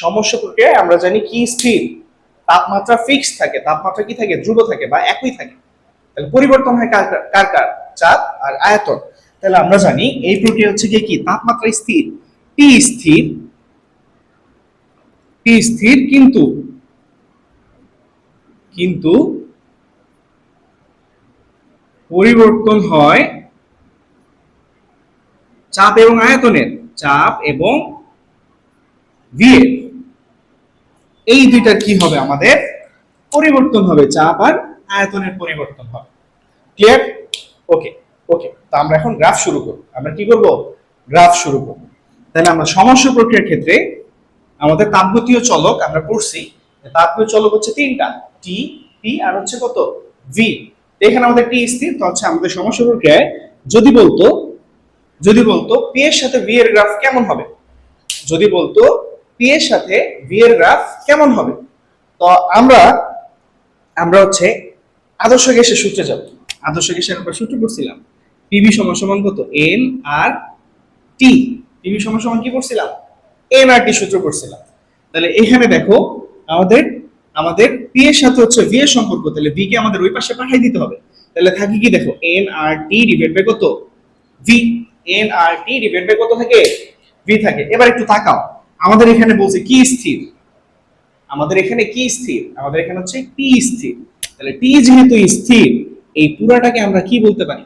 সমস্যা প্রক্রিয়ায় আমরা জানি কি স্থির, তাপমাত্রা ফিক্সড থাকে, তাপমাত্রা কি থাকে, ধ্রুব থাকে বা একই থাকে। তাহলে পরিবর্তন হয় কার কার কার, চাপ আর আয়তন। তাহলে আমরা জানি এই প্রক্রিয়া হচ্ছে কি, তাপমাত্রা স্থির, টি স্থির, টি স্থির কিন্তু কিন্তু পরিবর্তন হয় চাপ এবং আয়তনের, চাপ এবং ভি এর, এই দুইটার কি হবে আমাদের পরিবর্তন হবে, চাপ আর আয়তনের পরিবর্তন হবে। ক্লিয়ার? ওকে ওকে, তো আমরা এখন গ্রাফ শুরু করব। আমরা কি করব, গ্রাফ শুরু করব। তাহলে আমরা সমস্যা প্রক্রিয়ার ক্ষেত্রে আমাদের তাপগতীয় চলক আমরা পড়ছি, তাপগতীয় চলক হচ্ছে তিনটা, টি, পি আর হচ্ছে কত, ভি। এখানে আমাদের টি স্থির, তো হচ্ছে আমাদের সমস্যা প্রক্রিয়ায় যদি বলতো পি এর সাথে ভি এর গ্রাফ কেমন হবে, যদি বলতো পি এর সাথে ভি এর গ্রাফ কেমন হবে, তো আমরা হচ্ছে আদর্শ গ্যাসের সূত্রে যাব। আদর্শ গ্যাসের আমরা সূত্র পড়ছিলাম, পিভি সমান সমান কত, এন আর টি। পিভি সমান সমান কি পড়ছিলাম, এন আর টি সূত্র পড়ছিলাম। তাহলে এখানে দেখো আমাদের আমাদের পি এর সাথে হচ্ছে ভি এর সম্পর্ক, তাহলে ভি কে আমাদের ওই পাশে পাঠিয়ে দিতে হবে। তাহলে থাকে কি, দেখো N R T divide by কত, V. N R T divide by কত থাকে, ভি থাকে। এবার একটু তাকাও, আমাদের এখানে বলছে কি স্থির, আমাদের এখানে কি স্থির, আমাদের এখানে হচ্ছে টি স্থির। তাহলে টি যেহেতু স্থির, এই পুরাটাকে আমরা কি বলতে পারি,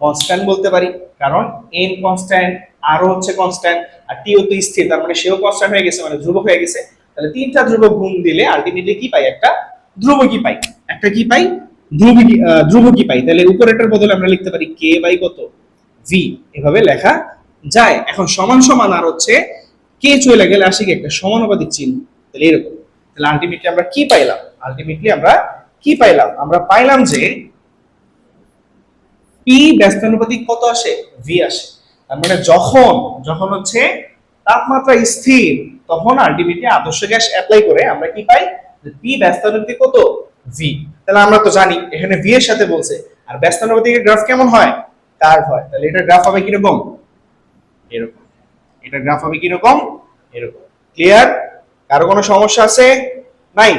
কনস্ট্যান্ট বলতে পারি, কারণ এন কনস্ট্যান্ট, আরও হচ্ছে কনস্ট্যান্ট, আর টিও তো স্থির, তার মানে সেও কনস্ট্যান্ট হয়ে গেছে, মানে ধ্রুবক হয়ে গেছে। তাহলে তিনটা ধ্রুবক গুণ দিলে আলটিমেটলি কি পাই, একটা ধ্রুবকই পাই, একটা কি পাই, ধ্রুবকই পাই। তাহলে উপরেরটার বদলে আমরা লিখতে পারি কে বাই কত, ভি, এভাবে লেখা যায়। এখন সমান সমান আর হচ্ছে কে চলে গেলে আসে কি, একটা সমানুপাতিক চিহ্ন। তাহলে এরকম, তাহলে আলটিমেটলি আমরা কি পাইলাম, আলটিমেটলি আমরা কি পাইলাম, আমরা পাইলাম যে পি ব্যস্তানুপাতিক কত আসে, ভি আসে। তার মানে যখন যখন হচ্ছে তাপমাত্রা স্থির, তখন আলটিমেটলি আদর্শ গ্যাস অ্যাপ্লাই করে আমরা কি পাই, পি ব্যস্তানুপাতিক কত, ভি। তাহলে আমরা তো জানি এখানে ভি এর সাথে বলছে, আর ব্যস্তানুপাতিকের গ্রাফ কেমন হয়, কার্ভ হয়। তাহলে এটার গ্রাফ হবে কিরকম, এরকম। এটার গ্রাফ হবে কিরকম, এরকম। ক্লিয়ার? কারো কোনো সমস্যা আছে? নাই?